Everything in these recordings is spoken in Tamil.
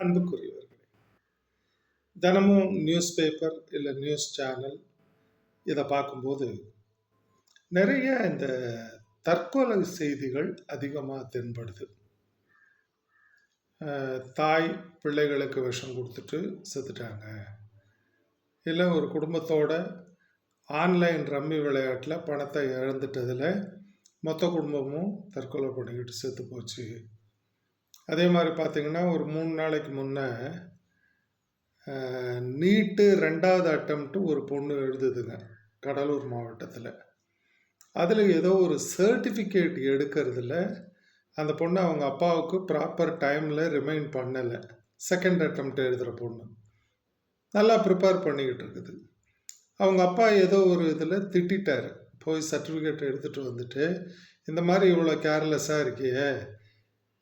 அன்புக்குரியவர்களே, தினமும் நியூஸ் பேப்பர் இல்லை நியூஸ் சேனல் இதை பார்க்கும்போது நிறைய இந்த தற்கொலை செய்திகள் அதிகமாக தென்படுது. தாய் பிள்ளைகளுக்கு விஷம் கொடுத்துட்டு செத்துட்டாங்க, இல்லை ஒரு குடும்பத்தோட ஆன்லைன் ரம்மி விளையாட்டில் பணத்தை இழந்துட்டதில் மொத்த குடும்பமும் தற்கொலை பண்ணிக்கிட்டு செத்து போச்சு. அதே மாதிரி பார்த்திங்கன்னா, ஒரு 3 நாளைக்கு முன்னே நீட்டு 2வது அட்டம்ப்ட்டு ஒரு பொண்ணு எழுதுதுங்க கடலூர் மாவட்டத்தில். அதில் ஏதோ ஒரு சர்டிஃபிகேட் எடுக்கிறதுல அந்த பொண்ணு அவங்க அப்பாவுக்கு ப்ராப்பர் டைமில் ரிமைண்ட் பண்ணலை. 2nd அட்டம்ப்ட் எழுதுகிற பொண்ணு நல்லா ப்ரிப்பேர் பண்ணிக்கிட்டு இருக்குது. அவங்க அப்பா ஏதோ ஒரு இதில் திட்டார், போய் சர்டிஃபிகேட் எடுத்துகிட்டு வந்துட்டு, இந்த மாதிரி இவ்வளோ கேர்லெஸ்ஸாக இருக்கியே,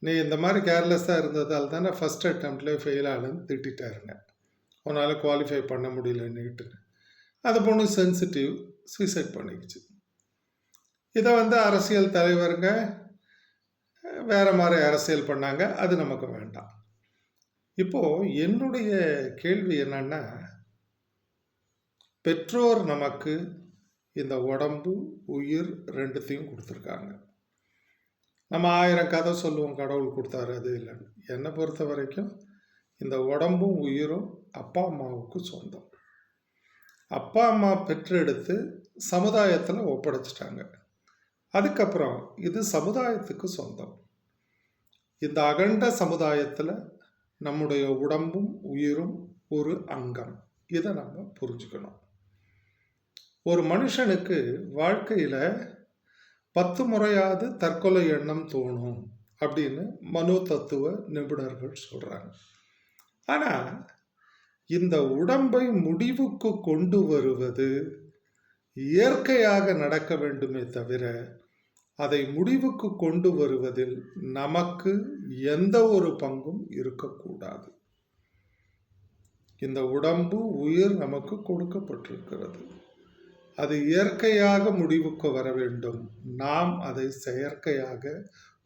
நீ இந்த மாதிரி கேர்லெஸ்ஸாக இருந்ததால் தானே ஃபஸ்ட் அட்டம்ப்ட்லேயே ஃபெயில் ஆகலன்னு திட்டாருங்க. உன்னால் குவாலிஃபை பண்ண முடியலன்னுட்டுன்னு. அந்த பொண்ணு சென்சிட்டிவ், சூசைட் பண்ணிக்கிச்சு. இதை அரசியல் தலைவருங்க வேறு மாதிரி அரசியல் பண்ணாங்க. அது நமக்கு வேண்டாம். இப்போது என்னுடைய கேள்வி என்னன்னா, பெற்றோர் நமக்கு இந்த உடம்பு உயிர் 2த்தையும் கொடுத்துருக்காங்க. நம்ம 1000 கதை சொல்லுவோம் கடவுள் கொடுத்தாரு அது இல்லைன்னு. என்னை பொறுத்த வரைக்கும் இந்த உடம்பும் உயிரும் அப்பா அம்மாவுக்கு சொந்தம். அப்பா அம்மா பெற்றெடுத்து சமுதாயத்தில் ஒப்படைச்சிட்டாங்க. அதுக்கப்புறம் இது சமுதாயத்துக்கு சொந்தம். இந்த அகண்ட சமுதாயத்தில் நம்முடைய உடம்பும் உயிரும் ஒரு அங்கம். இதை நம்ம புரிஞ்சுக்கணும். ஒரு மனுஷனுக்கு வாழ்க்கையில் 10 முறையாவது தற்கொலை எண்ணம் தோணும் அப்படின்னு மனோ தத்துவ நிபுணர்கள் சொல்கிறாங்க. ஆனால் இந்த உடம்பை முடிவுக்கு கொண்டு வருவது இயற்கையாக நடக்க வேண்டுமே தவிர, அதை முடிவுக்கு கொண்டு வருவதில் நமக்கு எந்த ஒரு பங்கும் இருக்கக்கூடாது. இந்த உடம்பு உயிர் நமக்கு கொடுக்கப்பட்டிருக்கிறது. அது இயற்கையாக முடிவுக்கு வர வேண்டும். நாம் அதை செயற்கையாக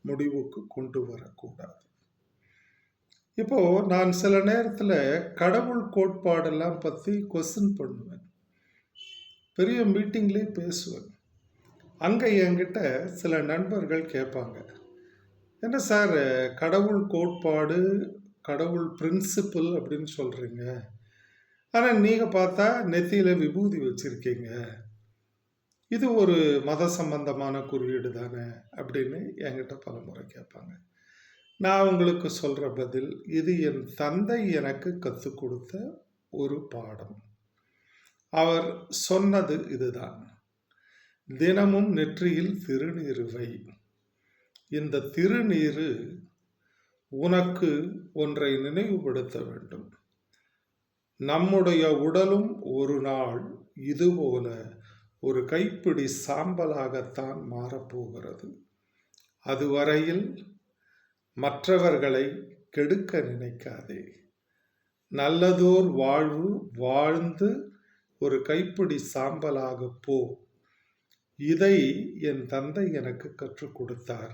முடிவுக்கு கொண்டு வரக்கூடாது. இப்போது நான் சில நேரத்தில் கடவுள் கோட்பாடெல்லாம் பற்றி கொஸ்டின் பண்ணுவேன். பெரிய மீட்டிங்லேயே பேசுவேன். அங்கே என்கிட்ட சில நண்பர்கள் கேட்பாங்க, என்ன சார் கடவுள் கோட்பாடு, கடவுள் பிரின்சிபிள் அப்படின்னு சொல்கிறீங்க, ஆனால் நீங்கள் பார்த்தா நெத்தியில் விபூதி வச்சுருக்கீங்க, இது ஒரு மத சம்பந்தமான குறியீடு தானே அப்படின்னு என்கிட்ட பல முறை கேட்பாங்க. நான் உங்களுக்கு சொல்கிற பதில், இது என் தந்தை எனக்கு கற்றுக் கொடுத்த ஒரு பாடம். அவர் சொன்னது இதுதான், தினமும் நெற்றியில் திருநீறு வை. இந்த திருநீரு உனக்கு ஒன்றை நினைவுபடுத்த வேண்டும். நம்முடைய உடலும் ஒரு நாள் இதுபோல ஒரு கைப்பிடி சாம்பலாகத்தான் மாறப்போகிறது. அதுவரையில் மற்றவர்களை கெடுக்க நினைக்காதே. நல்லதோர் வாழ்வு வாழ்ந்து ஒரு கைப்பிடி சாம்பலாக போ. இதை என் தந்தை எனக்கு கற்றுக் கொடுத்தார்.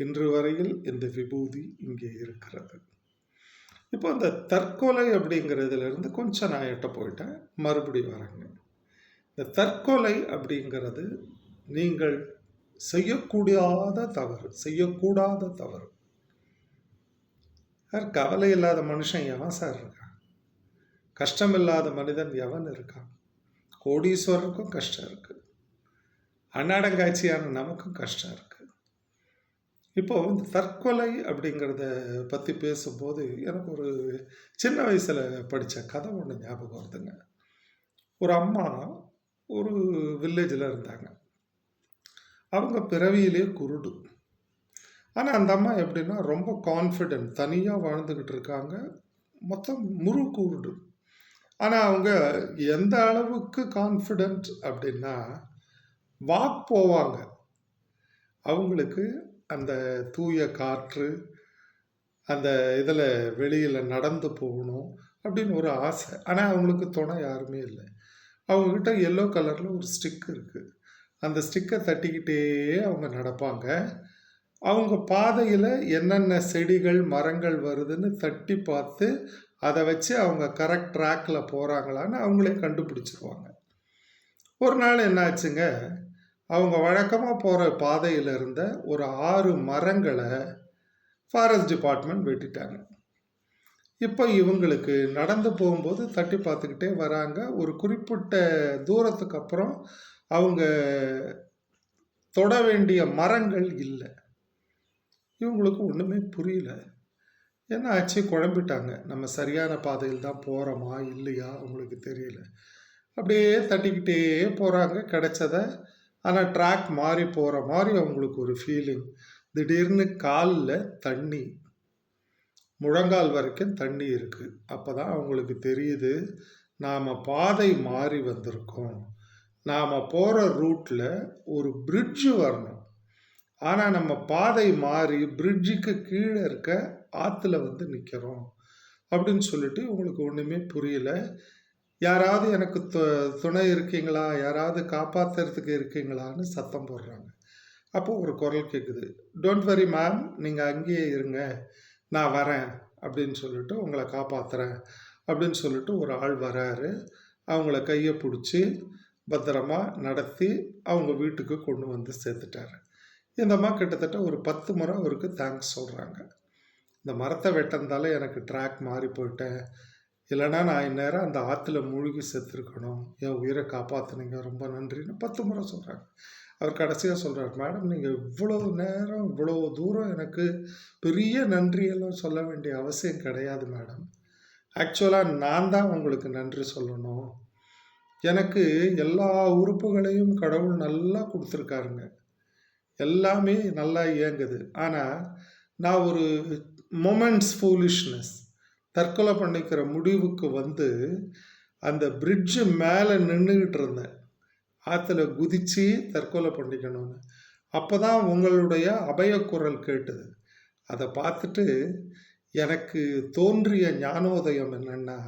இன்று வரையில் இந்த விபூதி இங்கே இருக்கிறது. இப்போ இந்த தற்கொலை அப்படிங்கிறதுலேருந்து கொஞ்சம் நான் எட்ட போயிட்டேன், மறுபடி வரேங்க. இந்த தற்கொலை அப்படிங்கிறது நீங்கள் செய்யக்கூடாத தவறு. கவலை இல்லாத மனுஷன் எவன் சார் இருக்கான்? கஷ்டம் இல்லாத மனிதன் எவன் இருக்கான்? கோடீஸ்வரருக்கும் கஷ்டம் இருக்குது, அன்னாடங்காட்சியான நமக்கும் கஷ்டம் இருக்குது. இப்போது இந்த தற்கொலை அப்படிங்கிறத பற்றி பேசும்போது எனக்கு ஒரு சின்ன வயசில் படித்த கதை ஒன்று ஞாபகம் வருதுங்க. ஒரு அம்மா ஒரு வில்லேஜில் இருந்தாங்க. அவங்க பிறவியிலே குருடு. ஆனால் அந்த அம்மா எப்படின்னா ரொம்ப கான்ஃபிடென்ட், தனியாக வாழ்ந்துக்கிட்டு இருக்காங்க, மொத்தம் முழு குருடு. ஆனால் அவங்க எந்த அளவுக்கு கான்ஃபிடென்ட் அப்படின்னா, வாக் போவாங்க, அவங்களுக்கு அந்த தூய காற்று, அந்த இதில் வெளியில் நடந்து போகணும் அப்படின்னு ஒரு ஆசை. ஆனால் அவங்களுக்கு துணை யாருமே இல்லை. அவங்கக்கிட்ட எல்லோ கலரில் ஒரு ஸ்டிக் இருக்குது. அந்த ஸ்டிக்கை தட்டிக்கிட்டே அவங்க நடப்பாங்க. அவங்க பாதையில் என்னென்ன செடிகள் மரங்கள் வருதுன்னு தட்டி பார்த்து அதை வச்சு அவங்க கரெக்ட் ட்ராக்கில் போகிறாங்களான்னு அவங்களே கண்டுபிடிச்சிருவாங்க. ஒரு நாள் என்னாச்சுங்க, அவங்க வழக்கமாக போகிற பாதையில் இருந்த ஒரு 6 மரங்களை ஃபாரஸ்ட் டிபார்ட்மெண்ட் வெட்டிட்டாங்க. இப்போ இவங்களுக்கு நடந்து போகும்போது தட்டி பார்த்துக்கிட்டே வராங்க. ஒரு குறிப்பிட்ட தூரத்துக்கு அப்புறம் அவங்க தொட வேண்டிய மரங்கள் இல்லை. இவங்களுக்கு ஒன்றுமே புரியல. என்ன ஆச்சு, குழம்பிட்டாங்க. நம்ம சரியான பாதையில் தான் போகிறோமா இல்லையா அவங்களுக்கு தெரியல. அப்படியே தட்டிக்கிட்டே போகிறாங்க கிடைச்சத. ஆனால் ட்ராக் மாறி போகிற மாதிரி அவங்களுக்கு ஒரு ஃபீலிங். திடீர்னு காலில் தண்ணி, முழங்கால் வரைக்கும் தண்ணி இருக்குது. அப்போ தான் அவங்களுக்கு தெரியுது, நாம் பாதை மாறி வந்திருக்கோம். நாம் போகிற ரூட்டில் ஒரு பிரிட்ஜு வரணும். ஆனால் நம்ம பாதை மாறி பிரிட்ஜுக்கு கீழே இருக்க ஆற்றுல வந்து நிற்கிறோம் அப்படின்னு சொல்லிட்டு உங்களுக்கு ஒன்றுமே புரியல. யாராவது எனக்கு துணை இருக்கீங்களா, யாராவது காப்பாற்றுறதுக்கு இருக்கீங்களான்னு சத்தம் போடுறாங்க. அப்போது ஒரு குரல் கேட்குது, டோன்ட் வரி மேம், நீங்கள் அங்கேயே இருங்க, நான் வரேன் அப்படின்னு சொல்லிட்டு உங்களை காப்பாற்றுறேன் அப்படின்னு சொல்லிட்டு ஒரு ஆள் வராரு. அவங்கள கையை பிடிச்சி பத்திரமா நடத்தி அவங்க வீட்டுக்கு கொண்டு வந்து சேர்த்துட்டாரு. இந்த அம்மா கிட்டத்தட்ட ஒரு 10 முறை அவருக்கு தேங்க்ஸ் சொல்கிறாங்க. இந்த மரத்தை வெட்டினதால எனக்கு ட்ராக் மாறி போயிட்டேன், இல்லைனா நான் இந்நேரம் அந்த ஆற்றுல மூழ்கி செத்துருக்கணும், என் உயிரை காப்பாற்றுனீங்க, ரொம்ப நன்றின்னு 10 முறை சொல்கிறாங்க. அவர் கடைசியாக சொல்கிறார், மேடம் நீங்கள் இவ்வளோ நேரம் இவ்வளோ தூரம் எனக்கு பெரிய நன்றியெல்லாம் சொல்ல வேண்டிய அவசியம் கிடையாது மேடம். ஆக்சுவலாக நான் தான் உங்களுக்கு நன்றி சொல்லணும். எனக்கு எல்லா உறுப்புகளையும் கடவுள் நல்லா கொடுத்துருக்காருங்க, எல்லாமே நல்லா இயங்குது. ஆனால் நான் ஒரு மொமெண்ட்ஸ் ஃபூலிஷ்னஸ், தற்கொலை பண்ணிக்கிற முடிவுக்கு வந்து அந்த பிரிட்ஜு மேலே நின்றுக்கிட்டு இருந்தேன், ஆற்றுல குதித்து தற்கொலை பண்ணிக்கணும்னு. அப்போ தான் உங்களுடைய அபயக்குரல் கேட்டது. அதை பார்த்துட்டு எனக்கு தோன்றிய ஞானோதயம் என்னென்னா,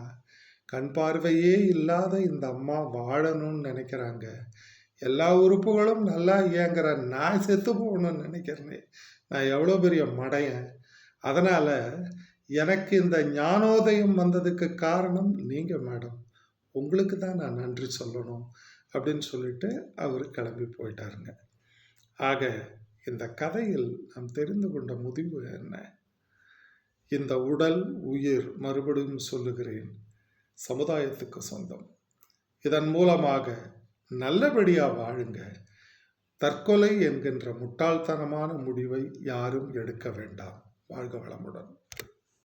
கண் பார்வையே இல்லாத இந்த அம்மா வாழணும்னு நினைக்கிறாங்க, எல்லா உறுப்புகளும் நல்லா இயங்குற நான் செத்து போகணும்னு நினைக்கிறேனே, நான் எவ்வளோ பெரிய மடையன். அதனால் எனக்கு இந்த ஞானோதயம் வந்ததுக்கு காரணம் நீங்கள் மேடம், உங்களுக்கு தான் நான் நன்றி சொல்லணும் அப்படின்னு சொல்லிட்டு அவர் கிளம்பி போயிட்டாருங்க. ஆக இந்த கதையில் நாம் தெரிந்து கொண்ட முடிவு என்ன? இந்த உடல் உயிர், மறுபடியும் சொல்லுகிறேன், சமுதாயத்துக்கு சொந்தம். இதன் மூலமாக நல்லபடியாக வாழுங்க. தற்கொலை என்கின்ற முட்டாள்தனமான முடிவை யாரும் எடுக்க வேண்டாம். வாழ்க வளமுடன்.